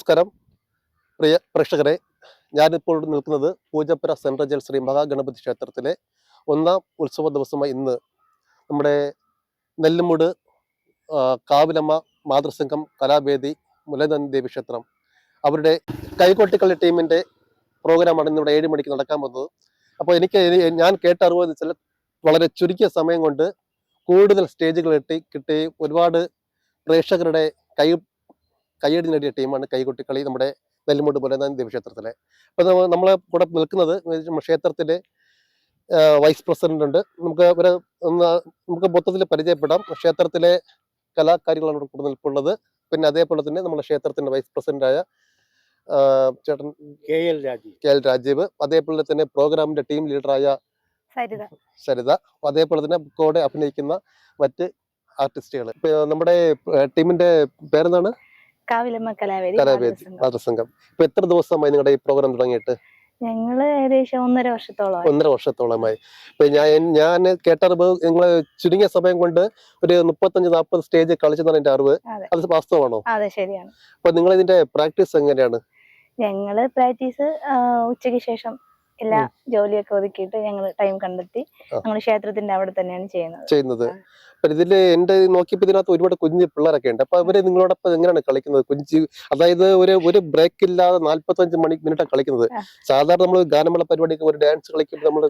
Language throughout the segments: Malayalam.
നമസ്കാരം പ്രിയ പ്രേക്ഷകരെ, ഞാനിപ്പോൾ നിൽക്കുന്നത് പൂജപ്പുര സെൻട്രൽ ജയിൽ ശ്രീ മഹാഗണപതി ക്ഷേത്രത്തിലെ ഒന്നാം ഉത്സവ ദിവസമായ ഇന്ന് നമ്മുടെ നെല്ലിമുട് കാവിലമ്മ മാതൃസംഘം കലാവേദി മുലനന്ദി ദേവി ക്ഷേത്രം അവരുടെ കൈകൊട്ടിക്കളി ടീമിന്റെ പ്രോഗ്രാമാണ് ഇന്നിവിടെ 7 മണിക്ക് നടക്കാൻ പോകുന്നത്. അപ്പോൾ ഞാൻ കേട്ട അറിവ് എന്ന് വെച്ചാൽ വളരെ ചുരുക്കിയ സമയം കൊണ്ട് കൂടുതൽ സ്റ്റേജുകൾ കിട്ടി ഒരുപാട് പ്രേക്ഷകരുടെ കയ്യടി നേടിയ ടീമാണ് കൈകൊട്ടിക്കളി നമ്മുടെ നെല്ലിമുട് മുലനന്ദി ദേവി ക്ഷേത്രത്തിലെ. അപ്പൊ നമ്മളെ കൂടെ നിൽക്കുന്നത് ക്ഷേത്രത്തിലെ വൈസ് പ്രസിഡന്റ് ഉണ്ട്. നമുക്ക് മൊത്തത്തിൽ പരിചയപ്പെടാം. ക്ഷേത്രത്തിലെ കലാകാരികളാണ് കൂടെ നിൽപ്പുള്ളത്. പിന്നെ അതേപോലെ തന്നെ നമ്മുടെ ക്ഷേത്രത്തിന്റെ വൈസ് പ്രസിഡന്റായ ചേട്ടൻ കെ എൽ രാജീവ്, അതേപോലെ തന്നെ പ്രോഗ്രാമിന്റെ ടീം ലീഡറായ സരിത, അതേപോലെ തന്നെ കൂടെ അഭിനയിക്കുന്ന മറ്റ് ആർട്ടിസ്റ്റുകൾ. നമ്മുടെ ടീമിന്റെ പേരെന്താണ്? കാവിലമ്മ കലാവേദി മാതൃസംഘം. ഇപ്പൊ എത്ര ദിവസമായി നിങ്ങളുടെ ഈ പ്രോഗ്രാം തുടങ്ങിയിട്ട്? ഞങ്ങള് ഏകദേശം 1.5 വർഷത്തോളമായി. ഇപ്പൊ ഞാൻ കേട്ടറിവ് നിങ്ങള് ചുരുങ്ങിയ സമയം കൊണ്ട് ഒരു 35-40 സ്റ്റേജ് കളിച്ചെന്നാണ് എന്റെ അറിവ്. അത് വാസ്തവമാണോ? അതെ, ശരിയാണ്. അപ്പൊ നിങ്ങൾ ഇതിന്റെ പ്രാക്ടീസ് എങ്ങനെയാണ്? ഞങ്ങള് പ്രാക്ടീസ് ഉച്ചയ്ക്ക് ശേഷം എല്ലാ ജോലിയൊക്കെ ഒതുക്കിയിട്ട് ഞങ്ങൾ ടൈം കണ്ടെത്തി ഞങ്ങൾ ക്ഷേത്രത്തിന്റെ അവിടെ തന്നെയാണ് ചെയ്യുന്നത്. അപ്പൊ ഇതില് എന്റെ നോക്കിയപ്പോ ഇതിനകത്ത് ഒരുപാട് കുഞ്ഞു പിള്ളേരൊക്കെ ഉണ്ട്. അപ്പൊ അവര് നിങ്ങളോടൊപ്പം എങ്ങനെയാണ് കളിക്കുന്നത്? അതായത് ഒരു ബ്രേക്ക് ഇല്ലാതെ 45 മിനിറ്റ് കളിക്കുന്നത്. സാധാരണ നമ്മൾ ഗാനമേള പരിപാടിക്ക് ഒരു ഡാൻസ് കളിക്കുമ്പോൾ നമ്മൾ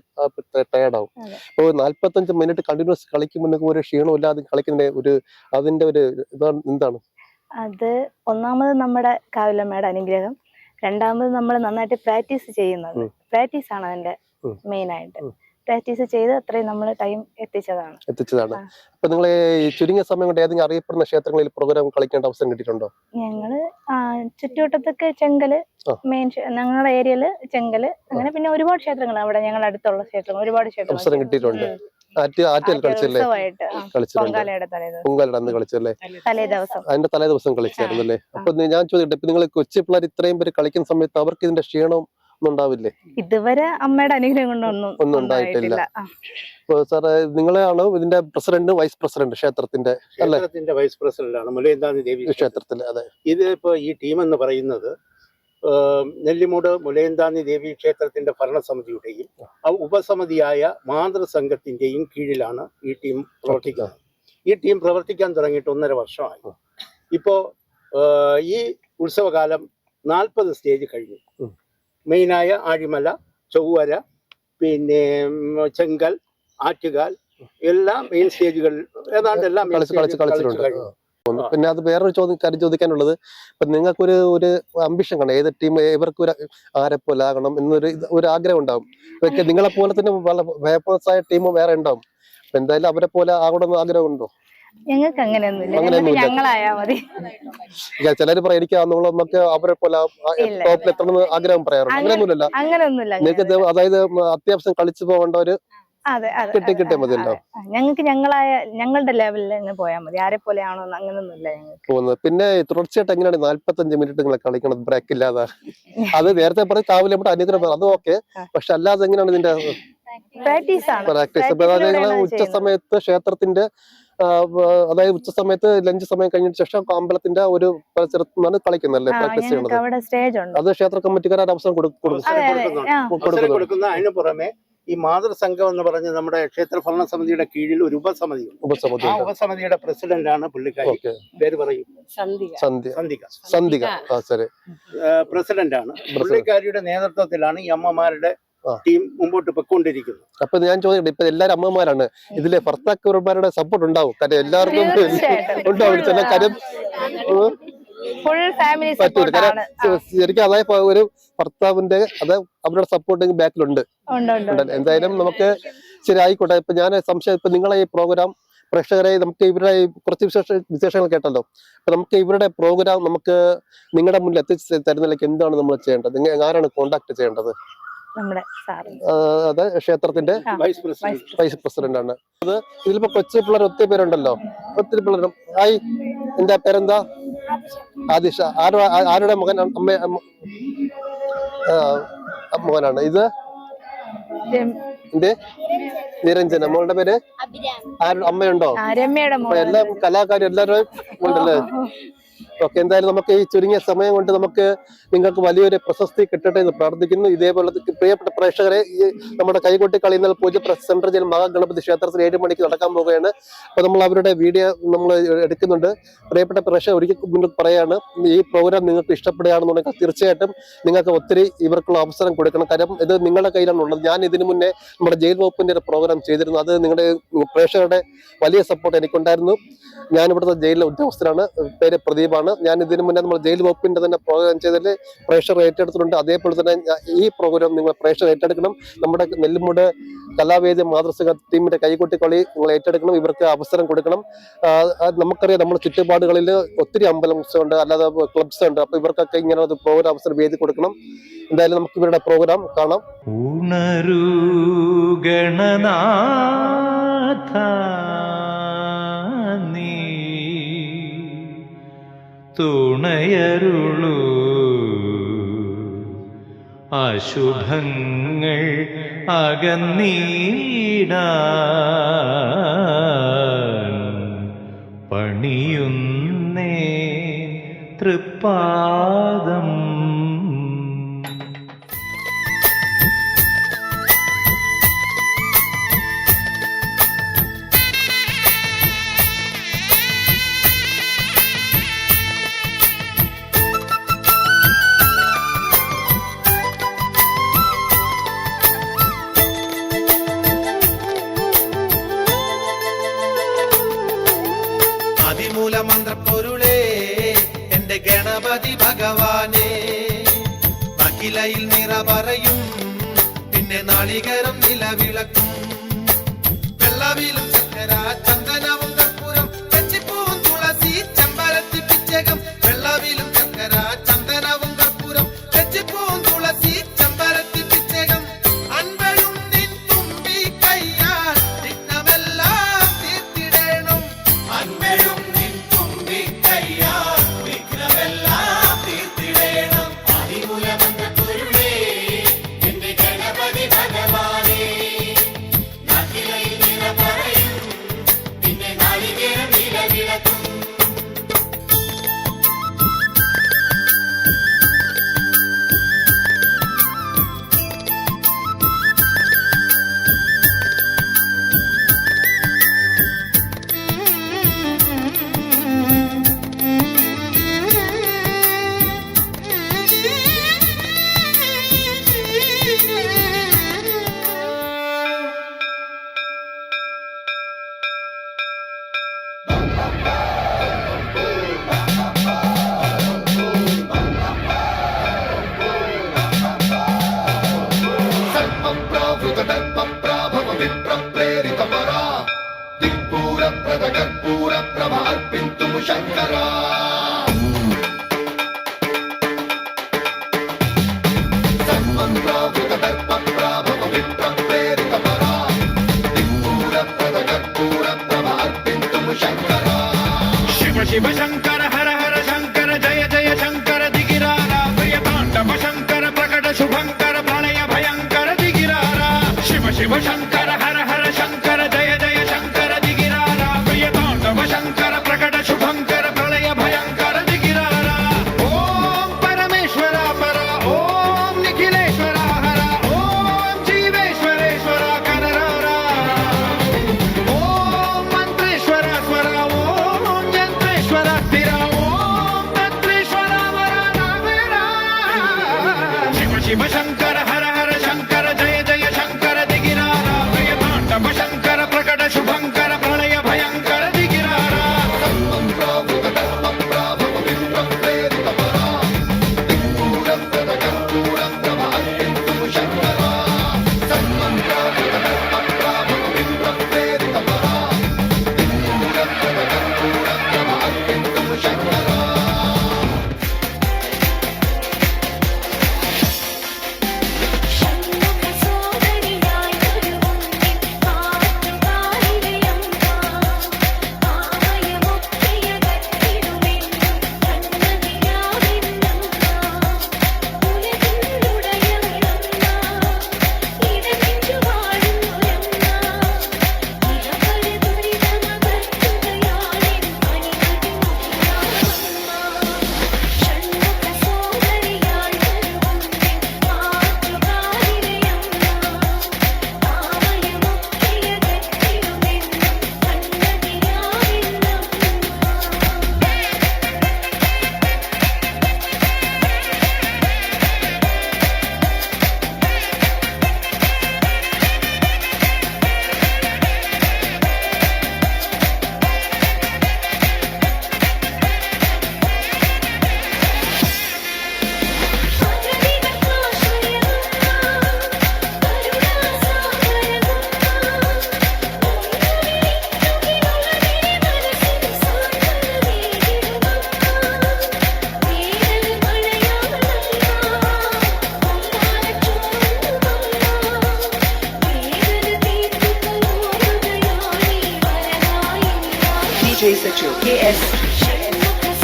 ടയർഡാവും. അപ്പോൾ 45 മിനിറ്റ് കണ്ടിന്യൂസ് കളിക്കുമ്പോൾ നിങ്ങൾക്ക് ഒരു ക്ഷീണം ഇല്ലാതെ കളിക്കുന്നതിന്റെ അതിന്റെ ഒരു ഇതാണ് എന്താണ്? അത് ഒന്നാമത് നമ്മുടെ കാവിലമ്മയുടെ അനുഗ്രഹം, രണ്ടാമത് നമ്മൾ നന്നായിട്ട് പ്രാക്ടീസ് ചെയ്യുന്നത്. പ്രാക്ടീസ് ആണ് അതിന്റെ മെയിൻ ആയിട്ട്. പ്രാക്ടീസ് ചെയ്ത് അത്രയും നമ്മൾ ടൈം എത്തിച്ചതാണ്. അപ്പൊ നിങ്ങൾ ചുരുങ്ങിയ സമയം കൊണ്ട് ഏതെങ്കിലും അറിയപ്പെടുന്ന ക്ഷേത്രങ്ങളിൽ പ്രോഗ്രാം കളിക്കേണ്ട അവസരം കിട്ടിയിട്ടുണ്ടോ? ഞങ്ങള് ചുറ്റുവട്ടത്തൊക്കെ ചെങ്കല്, മെയിൻ ഞങ്ങളുടെ ഏരിയയില് ചെങ്കല്, അങ്ങനെ പിന്നെ ഒരുപാട് ക്ഷേത്രങ്ങൾ അവിടെ ഞങ്ങളുടെ അടുത്തുള്ള ക്ഷേത്രങ്ങൾ ഒരുപാട് അവസരം കിട്ടിയിട്ടുണ്ട്. അതിന്റെ തലേദിവസം കളിച്ചായിരുന്നല്ലേ? അപ്പൊ ഞാൻ ചോദിക്കട്ടെ, ഇപ്പൊ നിങ്ങൾ കൊച്ചു പിള്ളേർ ഇത്രയും പേര് കളിക്കുന്ന സമയത്ത് അവർക്ക് ഇതിന്റെ ക്ഷീണം ഉണ്ടാവില്ലേ? ഇതുവരെ അമ്മയുടെ അനുഗ്രഹം കൊണ്ടൊന്നും ഉണ്ടായിട്ടില്ല. സാറേ, നിങ്ങളാണ് ഇതിന്റെ പ്രസിഡന്റ്, വൈസ് പ്രസിഡന്റ് ക്ഷേത്രത്തിന്റെ വൈസ് പ്രസിഡന്റ് ആണ് മുലയന്താനി ദേവി ക്ഷേത്രത്തിലെ. അതെ, ഇത് ഇപ്പൊ ഈ ടീം എന്ന് പറയുന്നത് നെല്ലിമുട് മുലയന്താനി ദേവി ക്ഷേത്രത്തിന്റെ ഭരണസമിതിയുടെയും ഉപസമിതിയായ മാതൃസംഘത്തിന്റെയും കീഴിലാണ് ഈ ടീം പ്രവർത്തിക്കുന്നത്. ഈ ടീം പ്രവർത്തിക്കാൻ തുടങ്ങിയിട്ട് 1.5 വർഷമായി. ഇപ്പോ ഈ ഉത്സവകാലം 40 സ്റ്റേജ് കഴിഞ്ഞു. മെയിനായ ആഴിമല, ചൊവ്വര, പിന്നെ ചെങ്കൽ, ആറ്റുകാൽ, എല്ലാ മെയിൻ സ്റ്റേജുകളിൽ ഏതാണ്ട് എല്ലാം കളിച്ചിട്ടുണ്ട്. പിന്നെ അത് വേറൊരു കാര്യം ചോദിക്കാനുള്ളത്, ഇപ്പൊ നിങ്ങൾക്കൊരു അംബിഷൻ കാണാം, ഏത് ടീം ഇവർക്ക് ആരെ പോലെ ആകണം എന്നൊരു ആഗ്രഹം ഉണ്ടാവും. നിങ്ങളെ പോലെ തന്നെ ഫേമസ് ആയ ടീം വേറെ ഉണ്ടാവും. അപ്പൊ എന്തായാലും അവരെ പോലെ ആകണമെന്ന് ആഗ്രഹം ഉണ്ടോ? ഞങ്ങൾക്ക് അങ്ങനെയൊന്നുമില്ല. ചിലര് പറയാം എനിക്ക് നമുക്ക് അവരെ പോലെ ടോപ്പിൽ എത്തണമെന്ന് ആഗ്രഹം പറയാറുണ്ട്. അങ്ങനെയൊന്നുമില്ല. നിങ്ങൾക്ക് അതായത് അത്യാവശ്യം കളിച്ചു പോകേണ്ട കിട്ടിയാൽ മതിയല്ലോ. ഞങ്ങൾക്ക് ഞങ്ങളുടെ ലെവലിൽ പോയാൽ മതി. ആരെ പോലെ ആണോ അങ്ങനെയൊന്നുമില്ല പോകുന്നത്. പിന്നെ തുടർച്ചയായിട്ട് എങ്ങനെയാണ് 45 മിനിറ്റ് നിങ്ങൾ കളിക്കണം ബ്രേക്ക് ഇല്ലാതെ? അത് നേരത്തെ പറഞ്ഞ കാവിലമ്മയുടെ അനുഗ്രഹം, അത് ഓക്കെ. പക്ഷെ അല്ലാതെ എങ്ങനെയാണ് ഇതിന്റെ പ്രാക്ടീസ്? ഉച്ച സമയത്ത് ക്ഷേത്രത്തിന്റെ അതായത് ഉച്ച സമയത്ത് ലഞ്ച് സമയം കഴിഞ്ഞിട്ട് ശേഷം അമ്പലത്തിന്റെ ഒരു പരിസരത്താണ് കളിക്കുന്നല്ലേ പ്രാക്ടീസ് ചെയ്യുന്നത്? അത് ക്ഷേത്ര കമ്മിറ്റിക്കാരുടെ അവസരം കൊടുക്കുന്ന. അതിന് പുറമെ ഈ മാതൃസംഘം എന്ന് പറഞ്ഞ് നമ്മുടെ ക്ഷേത്ര ഭരണസമിതിയുടെ കീഴിൽ ഒരു ഉപസമിതി. ആ ഉപസമിതിയുടെ പ്രസിഡന്റ് ആണ് പുള്ളിക്കാരി. പേര് പറയും? സന്ധിക. പ്രസിഡന്റ് ആണ്. പുള്ളിക്കാരിയുടെ നേതൃത്വത്തിലാണ് ഈ അമ്മമാരുടെ ടീം മുമ്പോട്ട് പൊയ്ക്കൊണ്ടിരിക്കുന്നു. അപ്പൊ ഞാൻ ചോദിക്കട്ടെ, ഇപ്പൊ എല്ലാരും അമ്മമാരാണ്, ഇതിലെ ഭർത്താക്കന്മാരുടെ സപ്പോർട്ട് ഉണ്ടാവും? കാര്യം എല്ലാവർക്കും ഉണ്ടാവും ചില കാര്യം ശരിക്കും. അതായത് ഒരു ഭർത്താവിന്റെ അവരുടെ സപ്പോർട്ടിങ് ബാക്കിലുണ്ട്. എന്തായാലും നമുക്ക് ശരി ആയിക്കോട്ടെ. ഇപ്പൊ ഞാൻ സംശയം, ഇപ്പൊ നിങ്ങളെ ഈ പ്രോഗ്രാം പ്രേക്ഷകരെ നമുക്ക് ഇവരുടെ കുറച്ച് വിശേഷങ്ങൾ കേട്ടല്ലോ. അപ്പൊ നമുക്ക് ഇവരുടെ പ്രോഗ്രാം നമുക്ക് നിങ്ങളുടെ മുന്നിൽ എത്തിച്ച് തരുന്നതിലേക്ക് എന്താണ് നമ്മൾ ചെയ്യേണ്ടത്? ആരാണ് കോണ്ടാക്ട് ചെയ്യേണ്ടത്? അതെ, ക്ഷേത്രത്തിന്റെ വൈസ് പ്രസിഡന്റ് ആണ്. അത് ഇതിലിപ്പോ കൊച്ചു പിള്ളേർ ഒത്തിരി പേരുണ്ടല്ലോ, ഒത്തിരി പിള്ളേരും. എന്താ പേരെന്താ? ആദിഷ. ആരുടെ മകനാണ് ഇത്? നിരഞ്ജന. മോളുടെ പേര്? അമ്മയുണ്ടോ? എല്ലാം കലാകാരി എല്ലാവരും ഉണ്ടല്ലേ? ഓക്കെ, എന്തായാലും നമുക്ക് ഈ ചുരുങ്ങിയ സമയം കൊണ്ട് നമുക്ക് നിങ്ങൾക്ക് വലിയൊരു പ്രശസ്തി കിട്ടട്ടെ എന്ന് പ്രാർത്ഥിക്കുന്നു. ഇതേപോലെ പ്രിയപ്പെട്ട പ്രേക്ഷകരെ, ഈ നമ്മുടെ കൈകൊട്ടി കളി എന്നാൽ പൂജപ്പുര സെൻട്രൽ ജയിൽ മഹാഗണപതി ക്ഷേത്രത്തിൽ 7 മണിക്ക് നടക്കാൻ പോവുകയാണ്. അപ്പൊ നമ്മൾ അവരുടെ വീഡിയോ നമ്മൾ എടുക്കുന്നുണ്ട്. പ്രിയപ്പെട്ട പ്രേക്ഷകർ, ഒരിക്കൽ മുന്നിൽ പറയാണ്, ഈ പ്രോഗ്രാം നിങ്ങൾക്ക് ഇഷ്ടപ്പെടുകയാണെന്നുണ്ടെങ്കിൽ തീർച്ചയായിട്ടും നിങ്ങൾക്ക് ഒത്തിരി ഇവർക്കുള്ള അവസരം കൊടുക്കണം. കാര്യം ഇത് നിങ്ങളുടെ കയ്യിലാണ് ഉള്ളത്. ഞാൻ ഇതിനു മുന്നേ നമ്മുടെ ജയിൽ വകുപ്പിന്റെ ഒരു പ്രോഗ്രാം ചെയ്തിരുന്നു. അത് നിങ്ങളുടെ പ്രേക്ഷകരുടെ വലിയ സപ്പോർട്ട് എനിക്കുണ്ടായിരുന്നു. ഞാൻ ഇവിടുത്തെ ജയിലിലെ ഉദ്യോഗസ്ഥനാണ്, പേര് പ്രദീപാണ്. ഞാൻ ഇതിനു മുന്നേ നമ്മൾ ജയിൽ വകുപ്പിന്റെ തന്നെ പ്രോഗ്രാം ചെയ്തതിൽ പ്രേക്ഷകർ ഏറ്റെടുത്തിട്ടുണ്ട്. അതേപോലെ തന്നെ ഈ പ്രോഗ്രാം നിങ്ങൾ പ്രേക്ഷകർ ഏറ്റെടുക്കണം. നമ്മുടെ നെല്ലിമുട് കലാവേദി മാതൃസംഘ ടീമിന്റെ കൈകൊട്ടി കളി നിങ്ങൾ ഏറ്റെടുക്കണം. ഇവർക്ക് അവസരം കൊടുക്കണം. നമുക്കറിയാം, നമ്മുടെ ചുറ്റുപാടുകളിൽ ഒത്തിരി അമ്പലംസ് ഉണ്ട്, അല്ലാതെ ക്ലബ്സ് ഉണ്ട്. അപ്പൊ ഇവർക്കൊക്കെ ഇങ്ങനെ ഒരു പ്രോഗ്രാം അവസരം വേദി കൊടുക്കണം. എന്തായാലും നമുക്ക് ഇവരുടെ പ്രോഗ്രാം കാണാം. ഉണരൂ ഗണനാഥ നീ തുണയരുളൂ, അശുഭങ്ങൾ അകന്നീടാൻ പണിയുന്നേ തൃപ്പാദം. മന്ത്രപ്പൊരുളേ എന്റെ ഗണപതി ഭഗവാനെ, അഖിലയിൽ നിറ പറയും പിന്നെ നാളികേരം നിലവിളക്കും, വെള്ളവിലും ചക്കര ചന്ദനവും കർപ്പൂരം തെച്ചിപ്പൂവും തുളസി ചെമ്പരത്തി പിച്ചകം, വെള്ളവിലും ചക്കര ചന്ദനവും കർപ്പൂരം തെച്ചിപ്പൂവും തുളസി ചെമ്പരത്തി പിച്ചകം, അൻപഴും നിൻ തുമ്പി കയ്യാൽ വിഘ്നമെല്ലാം തീർത്തിടേണം, അൻപഴും శంకరా శివ శివ శంకర హర హర శంకర జయ జయ శంకర దిగిరారా, ప్రియతాండవ శంకర ప్రకట శుభంకర ప్రళయ భయంకర దిగిరారా, శివ శివ శంకర హర హర శంకర జయ జయ శంకర దిగిరారా, ప్రియతాండవ శంకర ప్రకట శుభంకర ప్రళయ భయంకర దిగిరారా. ఓం పరమేశ్వర పర, ఓం నిఖిలేశ్వర హర, ఓం జీవేశ్వరేశ్వర కరరారా, ఓం మంత్రేశ్వర స్వర, ఓం యంత్రేశ్వర స్థిర, ఓం తత్రేశ్వర వర నావేరా. శివ శివ శంకర హర హర శంకర జయ జయ శంకర దిగిరారా, ప్రియతాండవ శంకర ప్రకట శుభంకర ప్రళయ భయంకర దిగిరారా. Sachio, KS.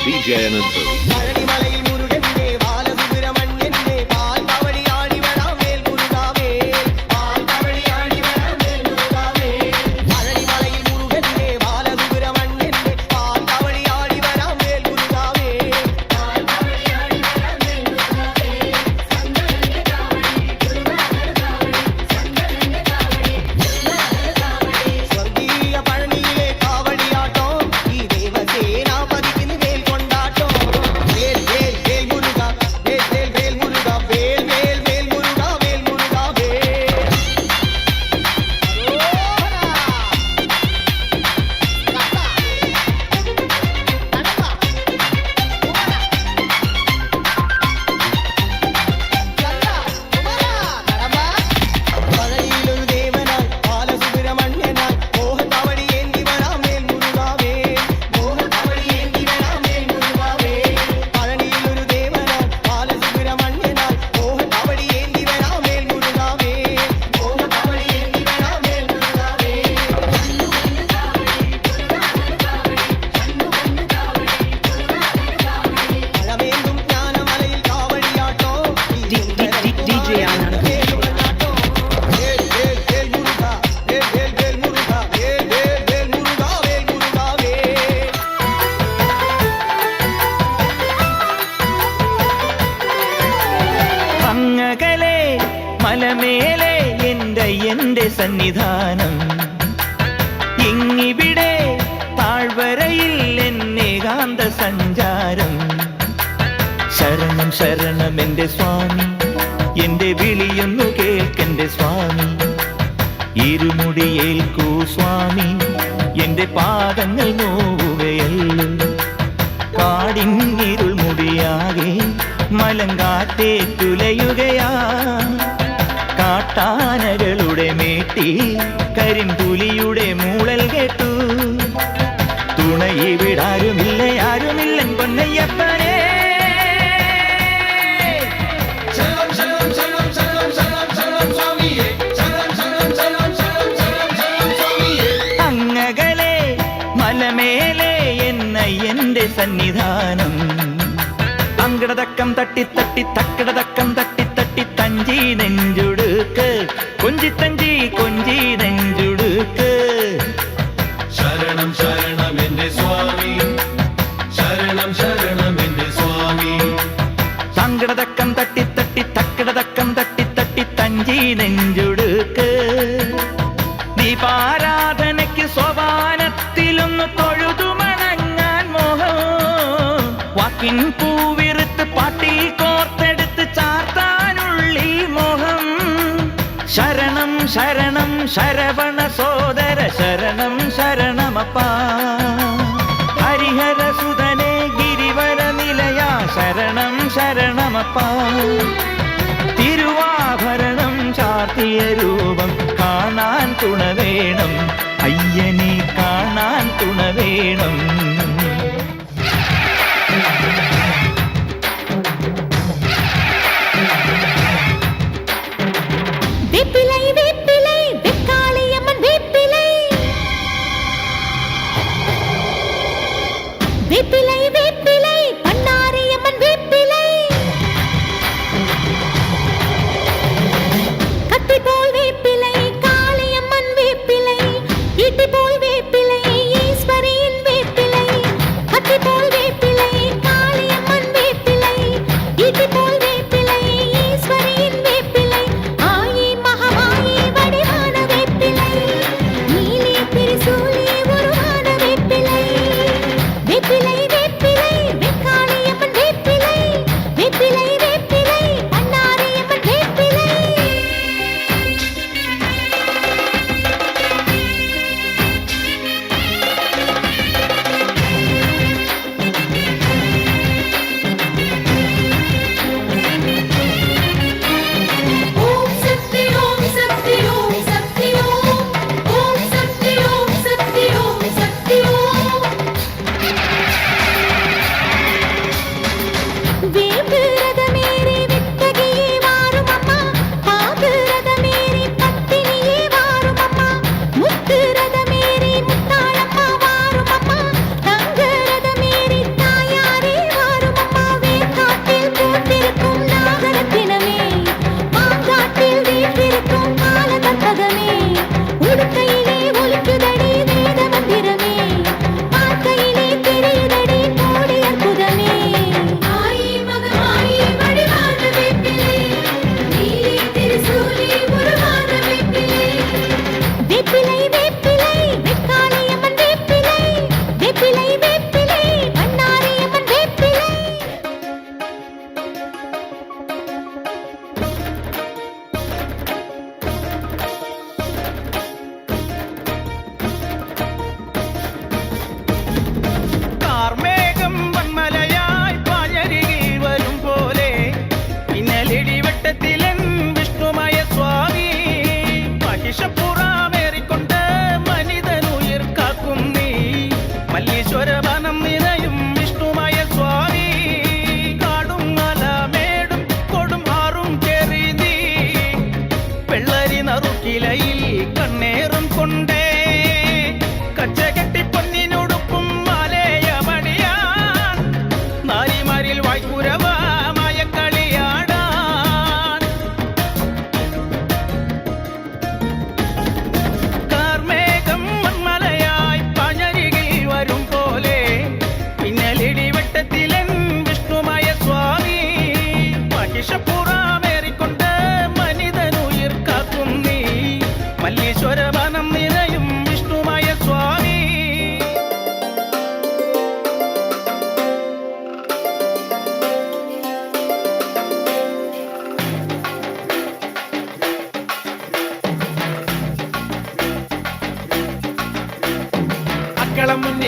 DJ Anand. മലമേലെ എന്റെ സന്നിധാനം ഇങ്ങിവിടെ താഴ്വരയിൽ എന്നേകാന്ത സഞ്ചാരം ശരണം ശരണം എന്റെ സ്വാമി എന്റെ വിളിയൊന്നു കേൾക്കെന്റെ സ്വാമി ഇരുമുടിയേൽക്കൂ സ്വാമി എന്റെ പാദങ്ങൾ നോവുകയല്ലോ കാടിന്നിരുൾ മുടിയാകെ മലങ്കാറ്റേറ്റുലയുകയാ കാട്ടാനകളുടെ മേട്ടി കരിമ്പുലിയുടെ മൂളൽ കേട്ടു തുണയിവിടാരുമില്ല ആരുമില്ലൻ പൊന്നയ്യപ്പനേ അങ്ങകലെ മലമേലെ എന്റെ സന്നിധാനം അങ്കടതക്കം തട്ടി തട്ടി തക്കടതക്കം തട്ടി തട്ടി തഞ്ചി നെഞ്ചുടുക്ക് കൊഞ്ചി തഞ്ചി കൊഞ്ചി നെഞ്ചുടുക്ക് ശരണം ശരണം എന്റെ സ്വാമി ശരണം ശരണം എന്റെ സ്വാമി അങ്കടതക്കം തട്ടി തട്ടി തക്കടതക്കം തട്ടി തട്ടി തഞ്ചി നെഞ്ചുടുക്ക് ദീപാരാധനയ്ക്ക് സോപാനത്തിലൊന്ന് തൊഴുതുമണങ്ങാൻ മോഹം വാക്കിൻ പൂവിറുത്ത് പാട്ടിൽ കോർത്തെടുത്ത് ചാർത്താനുള്ളി മോഹം ശരണം ശരണം ശരവണ സോദര ശരണം ശരണമപ്പാ ഹരിഹര സുതനേ ഗിരിവര നിലയ ശരണം ശരണമപ്പാ തിരുവാഭരണം ചാർത്തിയ രൂപം കാണാൻ തുണ വേണം അയ്യനെ കാണാൻ തുണ വേണം வேப்பிலை வேப்பிலை வெக்காளியம்மன் வேப்பிலை வேப்பிலை வேப்பிலை பண்ணாரியம்மன் வேப்பிலை கத்தி போல் வேப்பிலை காளியம்மன் வேப்பிலை ஈட்டி போல் வேப்பிலை ஈஸ்வரியின் வேப்பிலை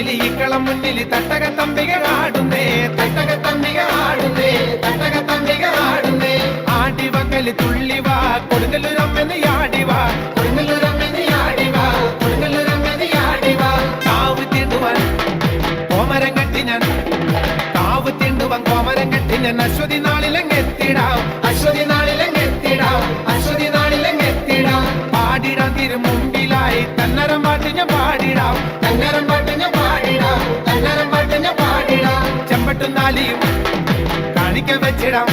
മുന്നിൽ ഇക്കളം മുന്നിൽ തട്ടക തമ്പിക ആടുന്നേ തട്ടക തമ്പിക ആടുന്നേ തട്ടക തമ്പിക ആടുന്നേ ആടി വക്കല് തുള്ളിവാ കൊടുങ്ങല്ലൂരമ്മന് ആടിവാ കൊടുങ്ങല്ലൂരമ്മന് ആടിവാ കൊടുങ്ങല്ലൂരമ്മന് ആടിവാ കാവ് തിണ്ടുവാൻ കോമരം കെട്ടി ഞാൻ കാവ് തിണ്ടുവാൻ കോമരം കെട്ടി ഞാൻ അശ്വതി നാളിലെങ്ങെത്തിടാം അശ്വതി നാളിലെങ്ങെത്തിടാം അശ്വതി നാളിലെങ്ങെത്തിടാം പാടിടാൻ തിരു മുമ്പിലായി തന്നരം പാട്ട് ഞാൻ പാടിടാം തന്നരം പാട്ട് ഞാൻ പാടിടാം തന്നരം പാട്ട് ഞാൻ പാടിടാം ചെമ്പട്ടും നാലിയും കാണിക്ക വെച്ചിടാം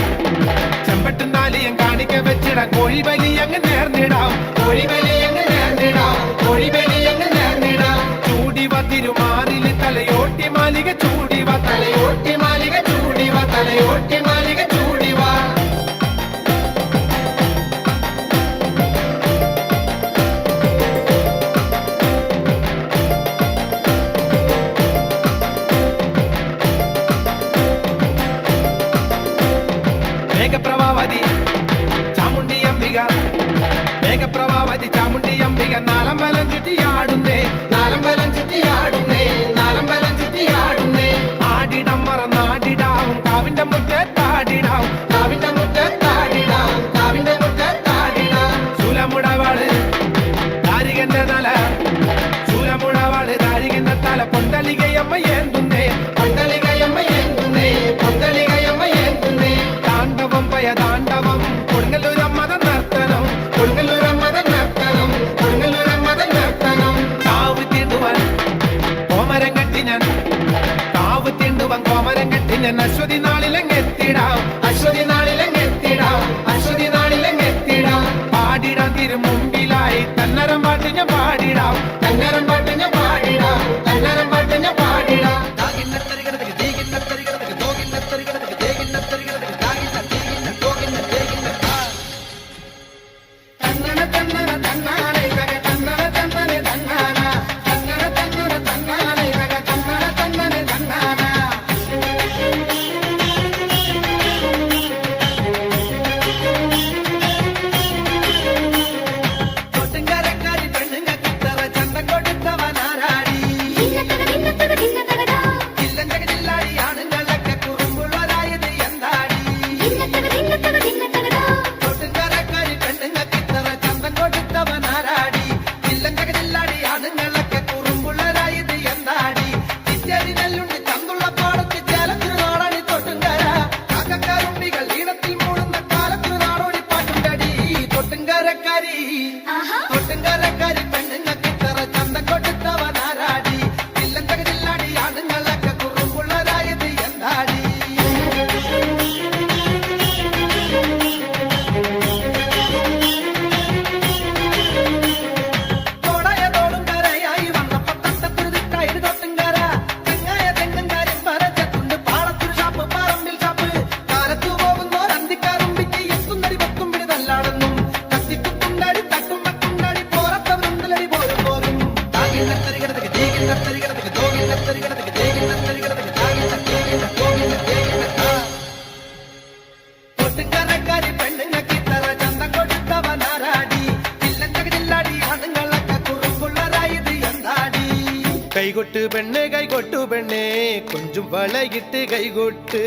ചെമ്പട്ടും നാലിയും കാണിക്ക വെച്ചിടാം കോഴി ബലി അങ്ങ് നേർന്നിടാം കോഴി ബലി അങ്ങ് നേർന്നിടാം കോഴി ബലി അങ്ങ് നേർന്നിടാം ചൂടിവ തിരുമാറിൽ തലയോട്ടി മാലിക ചൂടിവ തലയോട്ടി മാലിക ചൂടിവ തലയോട്ടി മാലിക ചൂടിവ മേഘപ്രഭാവതി ചാമുണ്ടി അംബിക മേഘപ്രഭാവതി ചാമുണ്ടി അംബിക നാലമ്പലം ചുറ്റിയാടുന്നേ നാലമ്പലം ചുറ്റിയാടുന്നേ നാലമ്പലം ചുറ്റിയാടുന്നേ ആടിടം മറന്നാടിടാവും കാവിന്റെ മുറ്റത്താടിടാവും കാവിന്റെ മുറ്റത്താടിടാവും കാവിന്റെ മുറ്റത്താടിടാം ശൂലമുടവാള് ദാരികന്റെ തല ശൂലമുടവാള് ദാരികന്റെ തല പൊന്തലികയമ്മ ഏന്തുന്നേ പൊന്തലികയമ്മ ഏന്തുന്നേ പൊന്തലികയമ്മ ഏന്തുന്നേ താണ്ഡവം പയ താണ്ഡവം കൊടുങ്ങല്ലൂരമ്മത നർത്തനം കൊടുങ്ങല്ലൂരമ്മത നർത്തനം കൊടുങ്ങല്ലൂരമ്മത നർത്തനം കാവ് തീണ്ടുവാൻ കോമരം കെട്ടി ഞാൻ കാവ് തീണ്ടുവാൻ കോമരം കെട്ടി ഞാൻ അശ്വതി നാളിലെങ്ങെത്തിടാം അശ്വതി നാളിലെങ്ങെത്തിടാം അശ്വതി നാളിലെങ്ങെത്തിടാം പാടിടാൻ തിരു മുമ്പിലായി തന്നരം പാട്ട് ഞാൻ പാടിടാം തന്നരം പാട്ട് ഞാൻ പാടിടാം തന്നരം പാട്ട് ഞാൻ പാടിടാം കൈകൊട്ട് പെണ്ണെ കൈകൊട്ടു പെണ്ണെ കൊഞ്ചും വളയിട്ട് കൈകൊട്ട്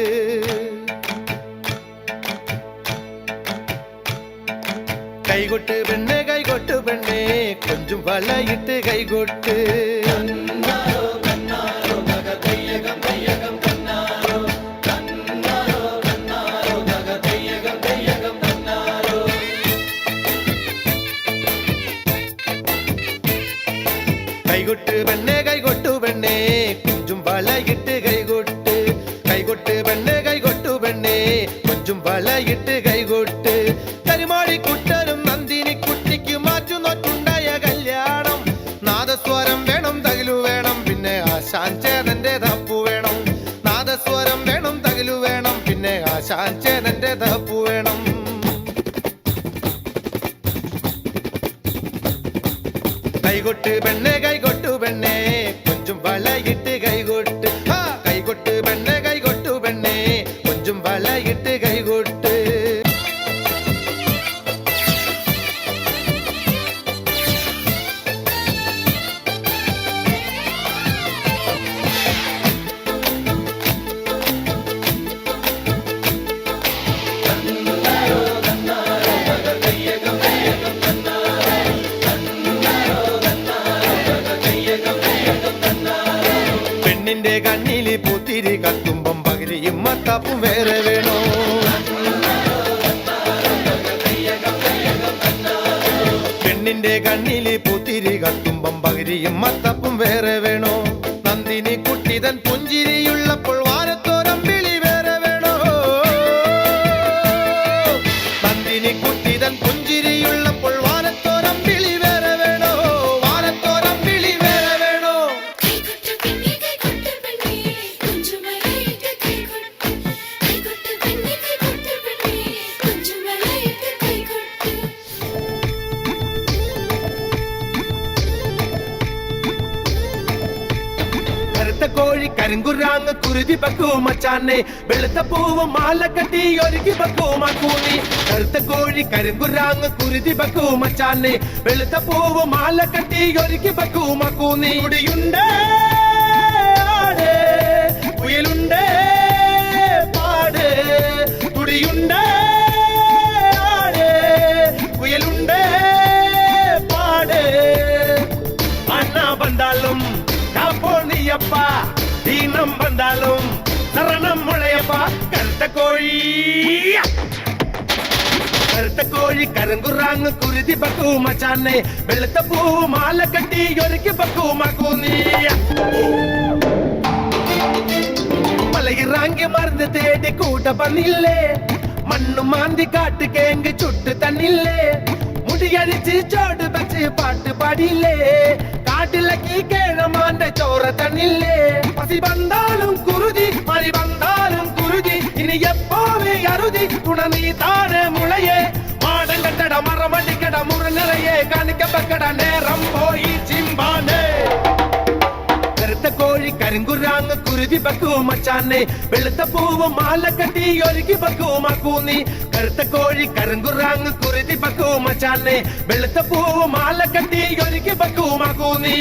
കൈകൊട്ട് പെണ്ണെ കൈകൊട്ടു പെണ്ണെ കൊഞ്ചും വളയിട്ട് കൈകൊട്ട് കൈകൊട്ട് പെണ്ണെ കൈകൊട്ടു പെണ്ണെ കൊഞ്ചും വളയിട്ട് കൈകൊട്ട് കൈകൊട്ട് പെണ്ണെ കൈകൊട്ടു പെണ്ണെ കൊഞ്ചും വളയിട്ട് കൈകൊട്ട് കരിമാടി കുട്ടനും നന്ദിനി കുട്ടിക്ക് മാറ്റുന്നൊറ്റുണ്ടായ കല്യാണം നാദസ്വരം വേണം തകിലു വേണം പിന്നെ ആശാൻ ചേതന്റെ തപ്പു വേണം നാദസ്വരം വേണം തകിലു വേണം പിന്നെ ആശാൻ ചേതന്റെ തപ്പു വേണം കൈകൊട്ട് പെണ്ണെ കൈകൊട്ടു പെണ്ണെ കൊഞ്ചും വളയിട്ട് കൈകൊട്ട് കൈകൊട്ട് പെണ്ണെ കൈകൊട്ടു പെണ്ണെ കൊഞ്ചും വളയിട്ട് കൈകൊട്ട് പെണ്ണിന്റെ കണ്ണില് പൂത്തിരി കത്തുമ്പം പകിരിയും മത്താപ്പും വേറെ വേണോ? പെണ്ണിന്റെ കണ്ണില് പൂത്തിരി കത്തുമ്പം പകിരിയും മത്തപ്പും വേറെ വേണോ? നന്ദിനി കുട്ടിതൻ പുഞ്ചിരിയുള്ളപ്പോൾ വാരത്തോരമ്പിളി വേറെ വേണോ? നന്ദിനി കുട്ടിതൻ പുഞ്ചിരിയുള്ളപ്പോൾ വാരത്തോരമ്പിളി വേറെ വേണോ? വാരത്തോരമ്പിളി വേറെ വേണോ? കറുത്ത കോഴി കരിങ്കുരാങ്ങ് കുരുതി പക്കൂ മച്ചാനെ, വെളുത്ത പൂവ് മാല കെട്ടി ഒരുക്കി പക്കൂ മക്കൂനി. കറുത്ത കോഴി കരിങ്കുരാങ്ങ് കുരുതി പക്കൂ മച്ചാനെ, വെളുത്ത പൂവ് മാല കെട്ടി ഒരുക്കി പക്കൂ മക്കൂനി. കുടിയുണ്ടേ ആടേ കുയിലുണ്ടേ പാടേ, കുടിയുണ്ടേ ആടേ കുയിലുണ്ടേ പാടേ. അണ്ണാ വന്നാലും കാപ്പോണിയപ്പാ, ദീനം വന്നാലും ശരണം മുളയപ്പാ. കറുത്ത കോഴി കറുത്ത കോഴി കരങ്കുറാങ്ങ് കുരുതി പക്കൂ മച്ചാനെ, വെളുത്ത പൂവ് മാല കെട്ടി ഒരുക്കി പക്കൂ മക്കൂനി. മലയിറാങ്കി മറന്ന് തേടി കൂട്ട പന്നില്ലേ, മണ്ണു മാന്തി കാട്ട് കേങ്ക് ചുട്ട് തന്നില്ലേ, മുടിയരിച്ച് ചോട് വെച്ച് പാട്ട് പാടിയില്ലേ, കാട്ടിലക്കി കേഴമാന്റെ ചോര തന്നില്ലേ. പസി വന്നാലും കുരുതി മരി വന്നാലും കുരുതി, ഇനി എപ്പോഴേ അരുതി തുണ നീ താഴെ മുളയെ. മാടം കെട്ടട മറമടിക്കട മുറിനിറയെ കാണിക്കപ്പെക്കട നേരം പോയി ചിമ്പാനേ. കറുത്ത കോഴി കരിങ്കുരാങ്ങ് കുരുതി പക്കൂ മച്ചാനെ, വെളുത്ത പൂവ് മാല കെട്ടി ഒരുക്കി പക്കൂ മക്കൂനി. കറുത്ത കോഴി കരിങ്കുരാങ്ങ് കുരുതി പക്കൂ മച്ചാനെ, വെളുത്ത പൂവ് മാല കെട്ടി ഒരുക്കി പക്കൂ മക്കൂനി.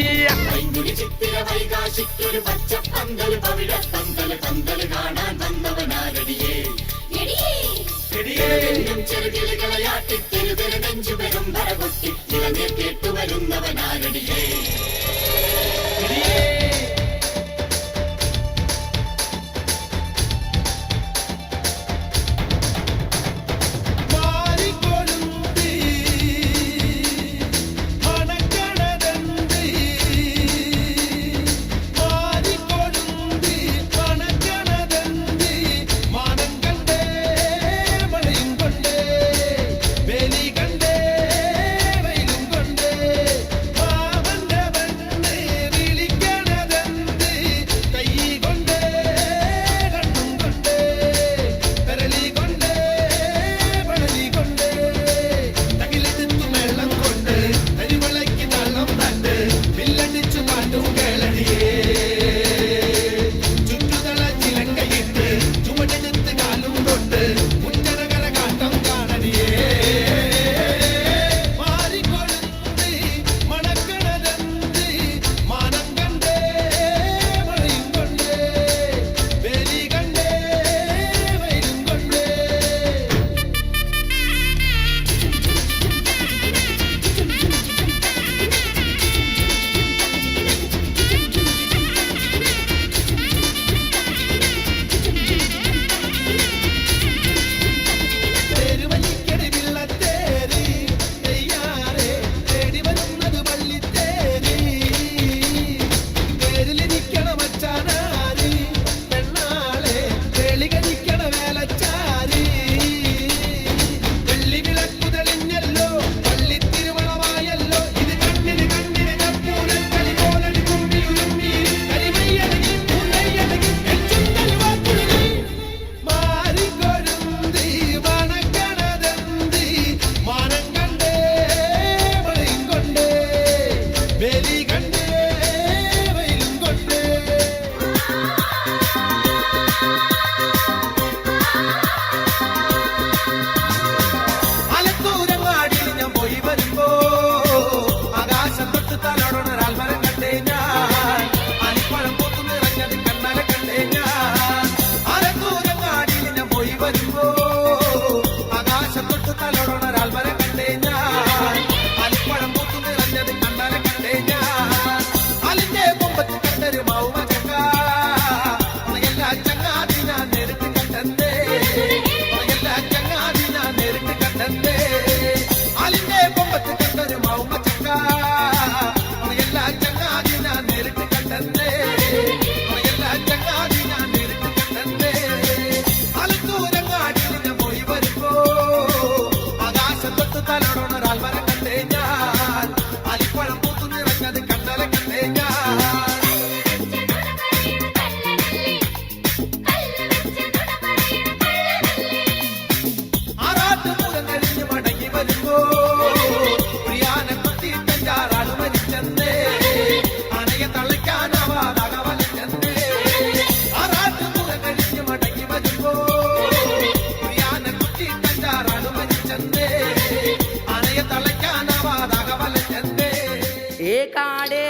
കാടേ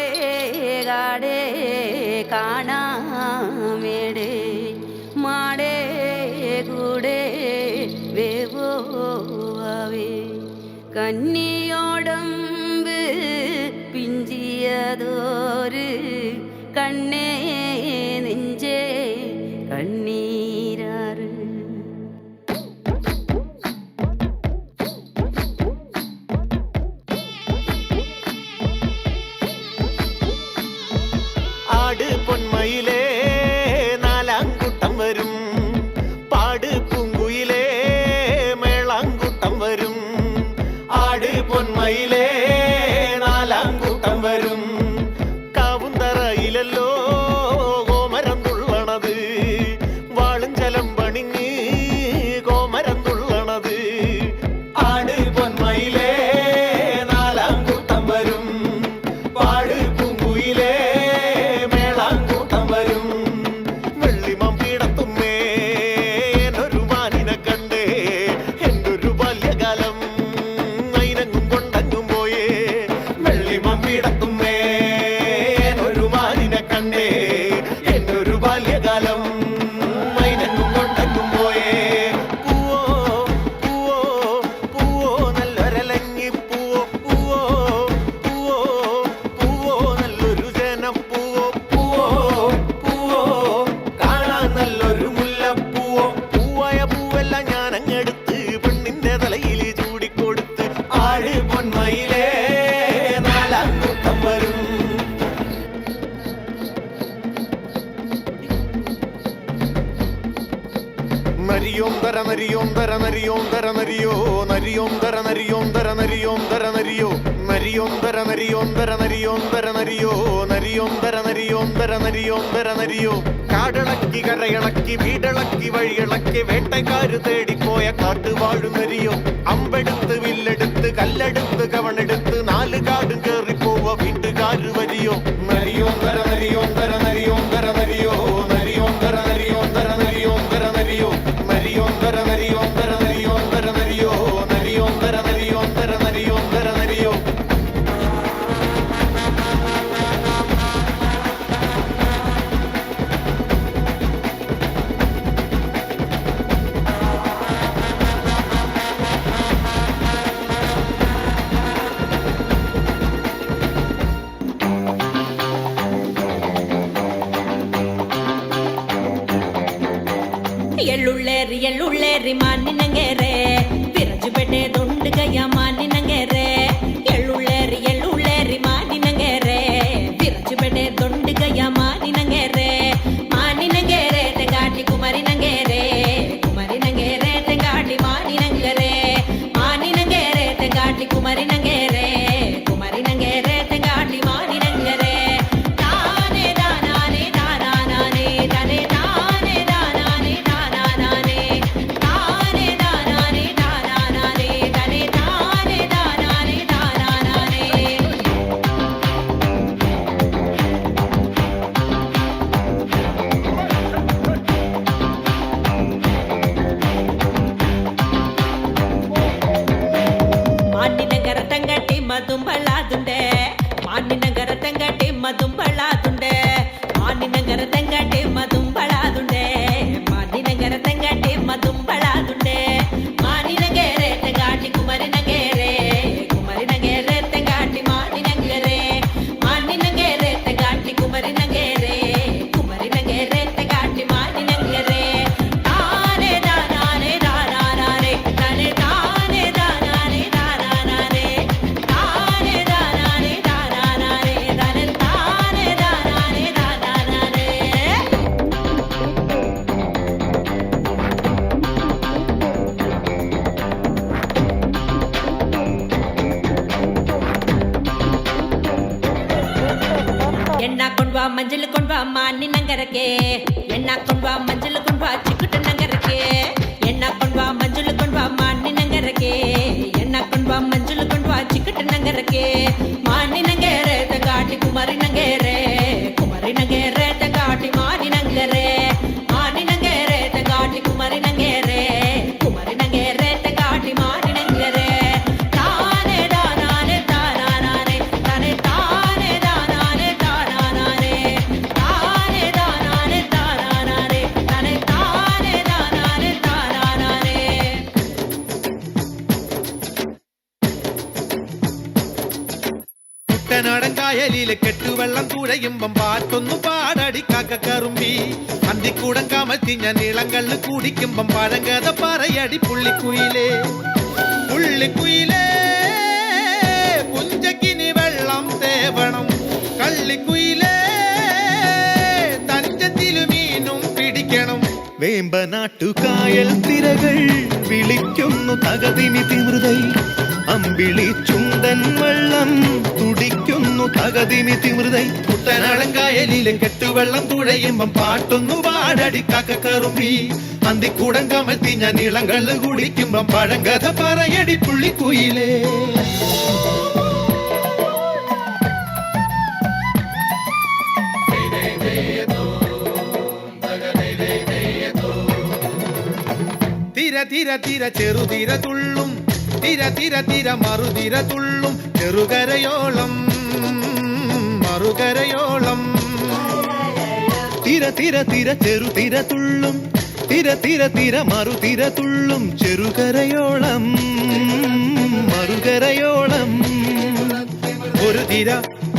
കാടേ കാണാമേടേ മാടേ കൂടെ വേവോവേ കന്നിയോടമ്പ് പിഞ്ചിയതോര് കണ്ണേ നെഞ്ചേ കണ്ണീരാറ് ആട് പൊന്മയിലേ നാലാംകൂട്ടം വരും പാട് പൂങ്കുയിലേ മേളാങ്കൂട്ടം വരും ആട് പൊന്മയിലേ നാലാംകൂട്ടം വരും കാവുന്തറയിലല്ലോ കോമരം തുള്ളണത് വാളും ജലം പണിഞ്ഞ് കോമരം തുള്ളണത് ആട് പൊന്മയിലേ നാലാംകൂട്ടം വരും പാട് പൂങ്കുയിലേ മേളാങ്കൂട്ടം വരും വെള്ളിമം പീടത്തുമ്മേ എന്നൊരു മാനിനെ കണ്ടേ എന്തൊരു ബാല്യകാലം അയിനങ്ങും കൊണ്ടങ്ങും പോയേ വെള്ളിമം പീടത്തുമ്മേ എന്നൊരു മാനിനെ കണ്ടേ എന്നൊരു ബാല്യകാലം അയിനങ്ങും കൊണ്ടങ്ങും പോയേ പൂവോ പൂവോ പൂവോ നല്ലൊരലങ്ങി പൂവോ പൂവോ പൂവോ പൂവോ നല്ലൊരു ജനം പൂവോ പൂവോ പൂവോ കാണാൻ നല്ലൊരു മുല്ലപ്പൂവോ പൂവായ പൂവെല്ലാം ഞാനങ്ങെടുത്ത് പെണ്ണിന്റെ തലയിൽ ചൂടിക്കൊടുത്ത് ആഴ് പൊന്മയിലേ നാലാംകൂട്ടം വരും നരിയോന്തര നരിയോന്തര നരിയോന്തര നരിയോ നരിയോന്തര നരിയോന്തര നരിയോന്തര നരിയോ നരിയോന്തര നരിയോന്തര നരിയോന്തര നരിയോ നരിയോന്തര നരിയോന്തര നരിയോന്തര നരിയോ കാടിളക്കി കരയിളക്കി വീടിളക്കി വഴിയിളക്കി വേട്ടക്കാര് തേടിപ്പോയ കാട്ടുവാഴു നരിയോ അമ്പെടുത്ത് വില്ലെടുത്ത് കല്ലെടുത്ത് കവണെടുത്ത് നാല് കാടും കേറിപ്പോവ വീട്ടുകാര് വരിയോ നരിയോന്തര നരിയോന്തര നരിയോന്തര നരിയോ നരിയോന്തര നരിയോന്തര നരിയോന്തര നരിയോ നരിയോന്തര നരിയോന്തര നരിയോന്തര നരിയോ നരിയോന്തര നരിയോന്തര നരിയോന്തര നരിയോ ఎళ్ళుళ్ళేరి ఎళ్ళుళ్ళేరి మానినంగేరే విరజు పెట్టే దొండుగయ్య మానినంగేరే ఎళ్ళుళ్ళేరి ఎళ్ళుళ్ళేరి మానినంగేరే విరజు పెట్టే దొండుగయ్య మానినంగేరే మానినంగేరే తెగాటి కుమరి నంగేరే తెగాటి మానినంగరే మానినంగేరే తెగాటి కుమరి నంగేరే తెగాటి మానినంగరే తానే దానానే దానానే తనే తానే దానానే దానానే తానే దానానే దానానే తనే తానే దానానే దానానే മാനിനഗര തങ്കട്ടി മതുമ്പളാതുണ്ടേ മാനിനഗര തങ്കട്ടി മതുമ്പളാതുണ്ടേ മാനിനഗര തങ്കട്ടി മതുമ്പളാതുണ്ടേ മാനിനഗര തങ്കട്ടി മതുമ്പളാതുണ്ടേ മാനിനഗരെ തെങ്കാട്ടി കുമരിനഗരെ തെങ്കാട്ടി മാനിനഗരെ മാനിനഗരെ തെങ്കാട്ടി കുമരിനഗരെ തെങ്കാട്ടി മാനിനഗരെ താനെ ദാനാനെ ദാനാനെ തനെ താനെ ദാനാനെ ദാനാനെ താനെ ദാനാനെ ദാനാനെ തനെ താനെ ദാനാനെ ദാനാനെ ಎಣ್ಣ ಕೊಂಡ್ವಾ ಮಂಜಲ್ ಕೊಂಡ್ವಾ ಮಾನಿ ನಂಗರಕ್ಕೆ ಎಣ್ಣ ಕೊಂಡ್ವಾ ಮಂಜಲ್ ಕೊಂಡ್ವಾ ಚಿಕ್ಕಟ ನಂಗರಕ್ಕೆ ಎಣ್ಣ ಕೊಂಡ್ವಾ ಮಂಜಲ್ ಕೊಂಡ್ವಾ ಮಾನಿ ನಂಗರಕ್ಕೆ ಎಣ್ಣ ಕೊಂಡ್ವಾ ಮಂಜಲ್ ಕೊಂಡ್ವಾ ಚಿಕ್ಕಟ ನಂಗರಕ್ಕೆ ಮಾನಿ ನಂಗರೆ ತಗಾಟಿ ಕುಮಾರಿ ನಂಗರೆ ತಗಾಟಿ ಮಾನಿ ನಂಗರೆ ಮಾನಿ ನಂಗರೆ ತಗಾಟಿ ಕುಮಾರಿ ನಂಗರೆ ತಗಾಟಿ ಮಾನಿ ನಂಗರೆ ತಾನೆ ದಾನಾನೆ ತಾನಾನೆ ತನೆ ತಾನೆ കുട്ടനാടൻ കായലിലെ കെട്ടുവെള്ളം തുഴയുമ്പം പാട്ടൊന്നു പാടടി കാക്കക്കറുമ്പി അന്തിക്കൂടം കമത്തി ഞാൻ ഇളങ്കള്ള് കുടിക്കുമ്പം പഴങ്കഥ പറയടി പുള്ളിക്കുയിലേ പുള്ളിക്കുയിലേ പുഞ്ചക്കിനി വെള്ളം തേവണം കള്ളിക്കുയിലേ തഞ്ചത്തിലു മീനും പിടിക്കണം വേമ്പനാട്ടുകായൽ തിരകൾ വിളിക്കുന്നു തകതിമി തിമൃതൈ അമ്പിളി ചുണ്ടൻ വെള്ളം തുടിക്കുന്നു തകതിമി തിമൃതൈ കുട്ടനാടൻ കായലിലെ കെട്ടുവെള്ളം തുഴയുമ്പം പാട്ടൊന്നു പാടടി കാക്കക്കറുമ്പി അന്തിക്കൂടം കമത്തി ഞാൻ ഇളങ്കള്ള് കുടിക്കുമ്പം പഴങ്കഥ പറയടി പുള്ളിക്കുയിലേ തിര തിര തിര ചെറുതിര തുള്ളും തിര തിര തിര മറുതിര തുള്ളും ചെറുകരയോളം മറുകരയോളം തിര തിര തിര ചെറുതിര തുള്ളും തിര തിര തിര മറുതിര തുള്ളും ചെറുകരയോളം മറുകരയോളം ഒരു തിര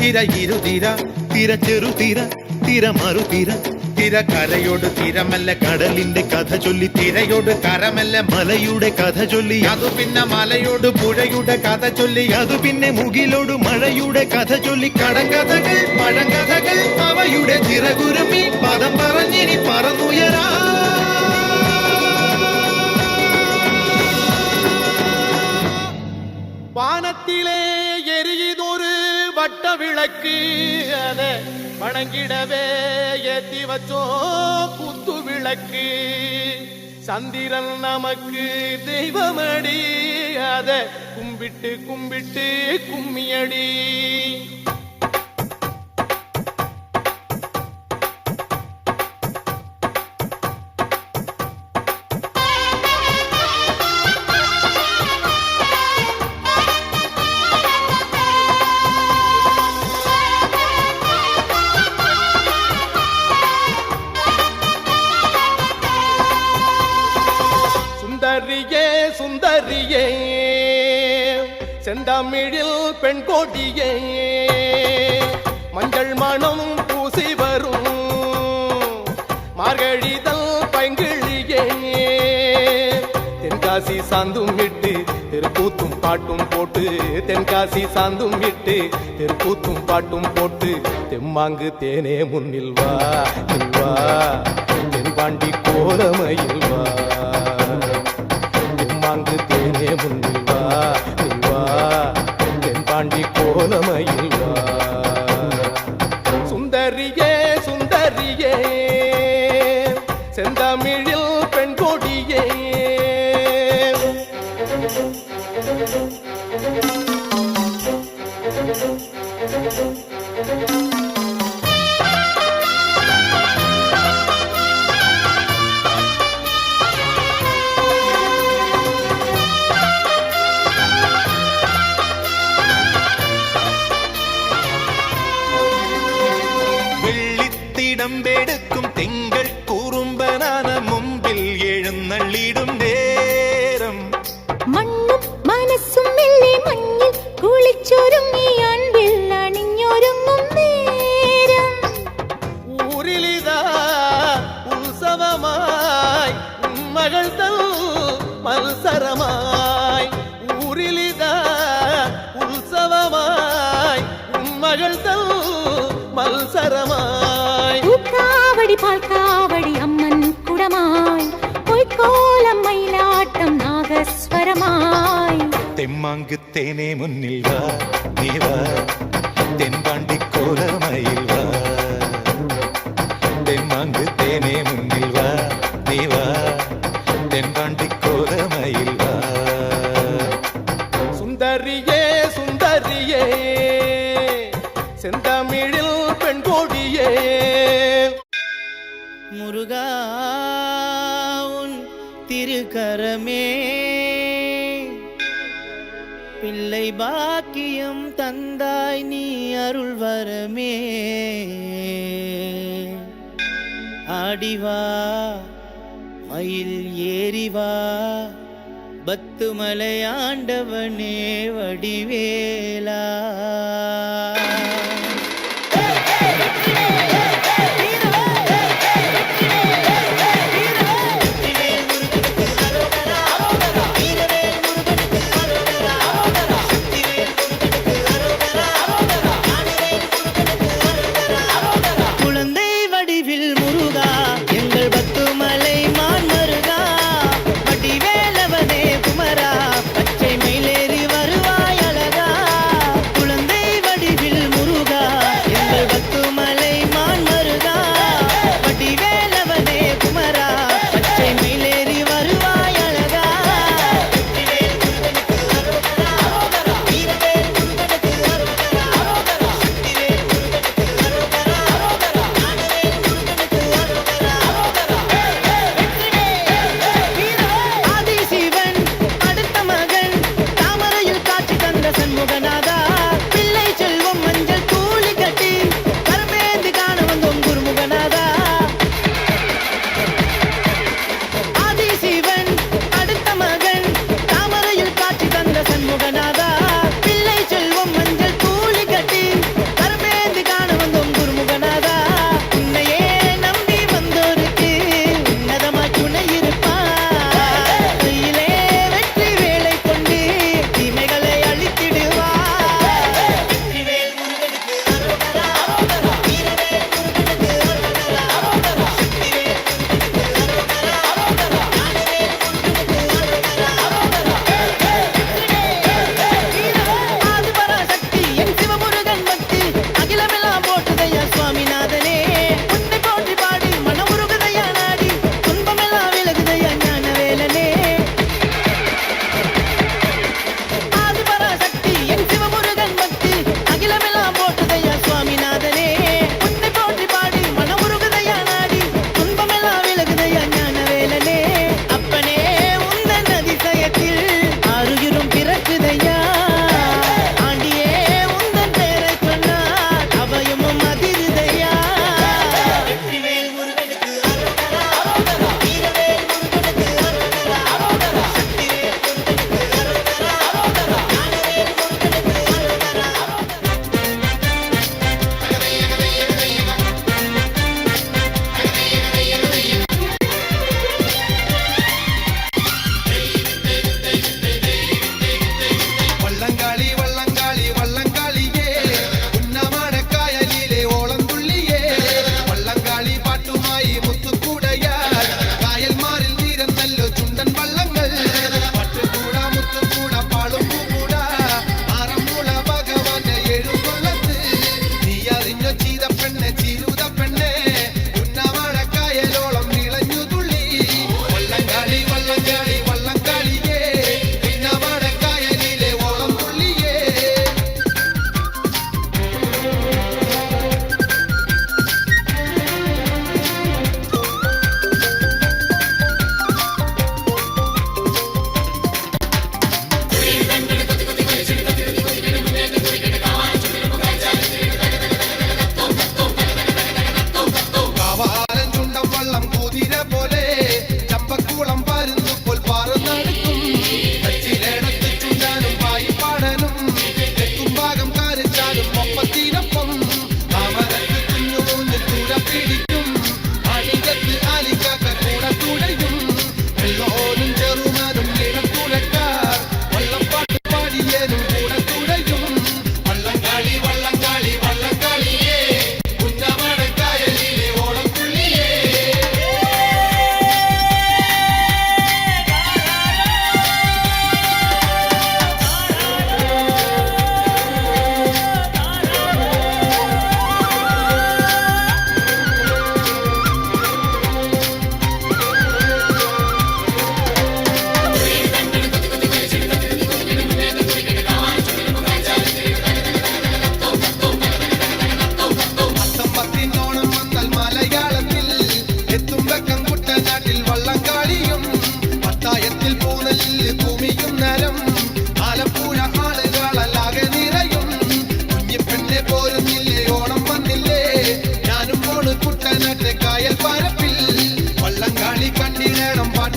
തിര ഇരുതിര തിര ചെറുതിര തിര മറുതിര തിര കരയോട് തിരമല്ല കടലിന്റെ കഥ ചൊല്ലി തിരയോട് കരമല്ല മലയുടെ കഥ ചൊല്ലി അതു പിന്നെ മലയോട് പുഴയുടെ കഥ ചൊല്ലി അതു പിന്നെ മുകിലോട് മഴയുടെ കഥ ചൊല്ലി കടങ്കഥകൾ പഴങ്കഥകൾ അവയുടെ ചിറകുരുമി പദം പറഞ്ഞിനി പറന്നുയരാ വാനത്തിലെ എരിയുതൊരു വട്ടവിളക്ക് അതെ வணங்கிடவே ஏத்தி வச்சோ குத்து விளக்கு சந்திரன் நமக்கு தெய்வமடி அத கும்பிட்டு கும்பிட்டு கும்மியடி சுந்தரியே சுந்தரியே செந்தமிழில் பெண் கோடியே மஞ்சள் மணம் பூசி வரும் மார்கழிதல் பைங்கிழியே தென்காசி சாந்தும் விட்டு தெருக்கூத்தும் பாட்டும் போட்டு தென்காசி சாந்தும் விட்டு தெருக்கூத்தும் பாட்டும் போட்டு தெம்மாங்கு தேனே முன்னில் வா வா தென்பாண்டி கோலமையில் வா மாங்கு தேனே முன்னில் வா வா தென்பாண்டி கோலமையில் வா சுந்தரியே சுந்தரியே செந்தமிழில் பெண் கொடியே വെള്ളിത്തിടമ്പെടുക്കും തിങ്കൾ കുറുമ്പനാന മുമ്പിൽ എഴുന്നള്ളിടും നേരം മണ്ണും മനസ്സും മെല്ലെ മഞ്ഞിൽ കുളിച്ചൊരുങ്ങി അൻപിൽ അണിഞ്ഞൊരുങ്ങും നേരം ഊരിലിതാ ഉത്സവമായി മകൾ തൽ മത്സരമായി ഊരിലിതാ ഉത്സവമായി മകൾ തൽ മത്സരമായി പൂക്കാവടി പാൽക്കാവടി അമ്മൻ കുടമായി പൊയ്ക്കോലം മയിലാട്ടം നാഗസ്വരമായി തെമ്മാങ്ക് തേനേ മുന്നിൽ വാ നീ വാ തെൻപാണ്ടി കോലമയിൽ വാ തെമ്മാങ്ക് തേനേ മുന്നിൽ വാ നീ വാ തെൻപാണ്ടി കോലമയിൽ വാ സുന്ദരിയേ സുന്ദരിയേ செந்தமிழில் பெண் கொடியே முருகா உன் திருக்கரமே பிள்ளை பாக்கியம் தந்தாய் நீ அருள் வரமே ஆடிவா மயில் ஏறிவா பத்துமலை ஆண்டவனே வடிவேலா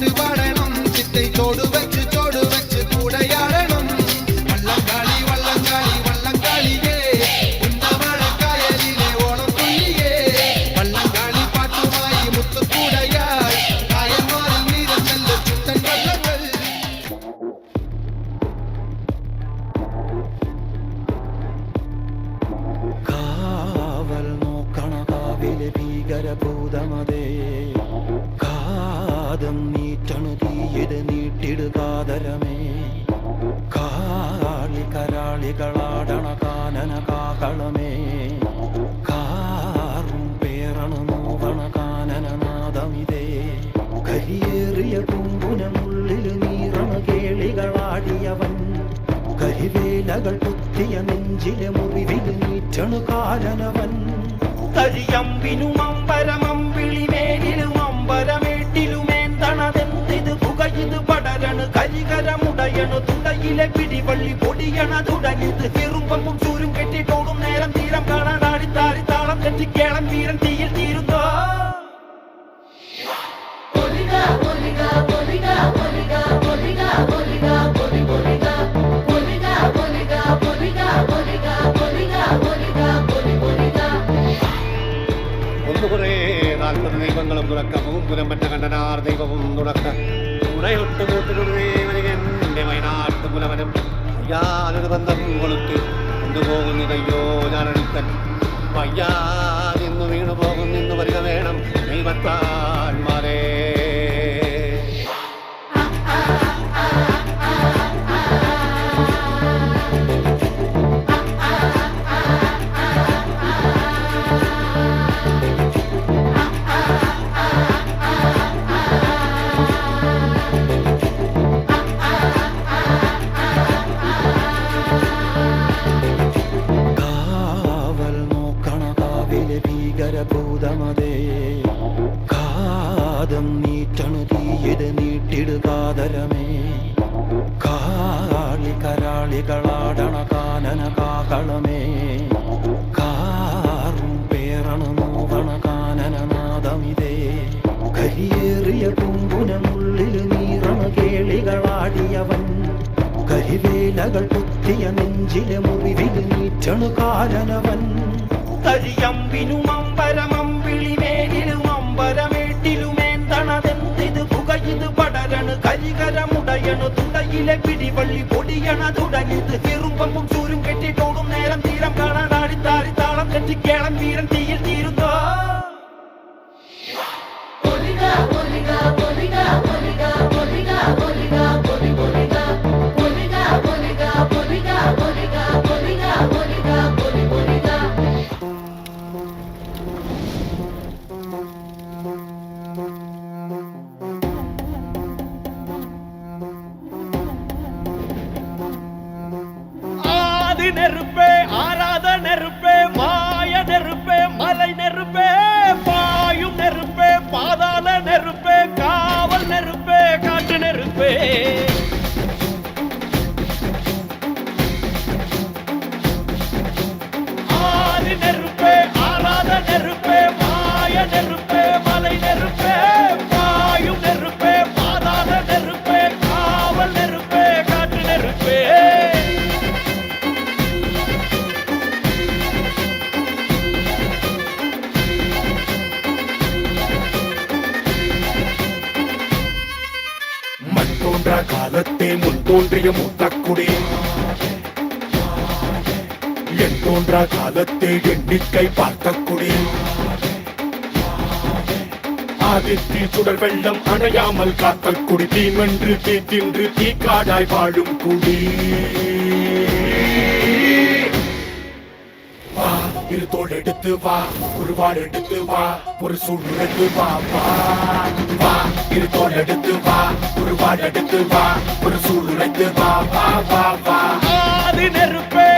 பாட்டு பாடணும் சித்தை சோடு வச்சு கூடையாடணும் வள்ளங்காளி வள்ளங்காளி வள்ளங்காளியே இந்த மழக்காயலிலே ஓணம் துள்ளியே வள்ளங்காளி பாட்டுமாய் முத்து கூடையாய் காயமாறி மீது செல்ல சுத்தன் வள்ளங்கள் കാവൽ നോക്കണ കാവിലെ ഭീകരഭൂതമതേ കാതം നീറ്റണു തീയിട് നീട്ടിടു കാതരമേ കാളി കരാളികളാടണ കാനന കാകളമേ കാറും പേറണു നോവണ കാനനനാദമിതേ കരിയേറിയ കുമ്പുനമുള്ളിൽ നീറണ കേളികളാടിയവൻ കരിവേലകൾ കുത്തിയ നെഞ്ചിലെ മുറിവിൽ നീറ്റണു കാലനവൻ തഴിയമ്പിനും അമ്പരമമ്പിളിമേലിലും അമ്പരമേട്ടിലുമേന്തണതെന്തിത് പുകയിത് പടരണു കരികരമുടയണു തുടയിലെ പിടിവള്ളി പൊടിയണ തുടങ്ങിത് ചെറുമ്പമ്പും ചൂരും കെട്ടിട്ടോടും നേരം തീരം കാണാടി താരി താളം തെറ്റിക്കേളം വീരൻ തീയിൽ തീരുന്നോ ഒന്നുകുറേ 40 ദൈവങ്ങളും തുടക്കവും പുലമ്പറ്റ കണ്ടനാർ ദൈവവും തുടക്ക ഉടയൊട്ട് കൂട്ടിനുടേ വയനാട്ട് പുലവനും യാതൊരു ബന്ധം കൊളുത്തി കൊണ്ടുപോകുന്നതയ്യോ ഞാനടുക്കൻ വയ്യാ നിന്നു വീണു പോകും നിന്നു വരിക വേണം ദൈവത്താന്മാരേ ഭീകരഭൂതമതേ കാതം നീറ്റണു തീയിട് നീട്ടിടു കാതരമേ കാളി കരാളികളാടണ കാനന കാകളമേ കാറും പേറണു നോവണ കാനനനാദമിതേ കരിയേറിയ കുമ്പുനമുള്ളിൽ നീറണ കേളികളാടിയവൻ കരിവേലകൾ കുത്തിയ നെഞ്ചിലെ മുറിവിൽ നീറ്റണു കാലനവൻ തഴിയമ്പിനും അമ്പരമമ്പിളിമേലിലും അമ്പരമേട്ടിലുമേന്തണതെന്തിത് പുകയിത് പടരണു കരികരമുടയണു തുടയിലെ പിടിവള്ളി പൊടിയണ തുടങ്ങിത് ചെറുമ്പമ്പും ചൂരും കെട്ടിട്ടോടും നേരം തീരം കാണാടി താരി താളം തെറ്റിക്കേളം വീരൻ തീയിൽ തീരുന്നോ நெருப்பே ஆராத நெருப்பே மாய நெருப்பே மலை நெருப்பே பாயும் நெருப்பே பாதாள நெருப்பே காவல் நெருப்பே காட்டு நெருப்பே ஆதி நெருப்பே ஆராத நெருப்பே மாய நெருப்பே மலை நெருப்பே பாயும் நெருப்பே பாதாள நெருப்பே காவல் நெருப்பே காட்டு நெருப்பே காலத்தே முன் தோன்றிய மூத்தக்குடி என் தோன்றா காலத்தே எண்ணிக்கை பார்த்தக்குடி ஆதித்தி சுடர் வெள்ளம் அணையாமல் காத்தக்குடி தீமென்று தீ தின்று தீக்காடாய் வாழும் குடி வா இரு தோள் எடுத்து வா ஒரு வாள் எடுத்து வா ஒரு சூழ் எடுத்து வா வா வா இரு தோள் எடுத்து வா ஒரு வாள் எடுத்து வா ஒரு சூழ் எடுத்து வா வா வா வா ஆதி நெருப்பே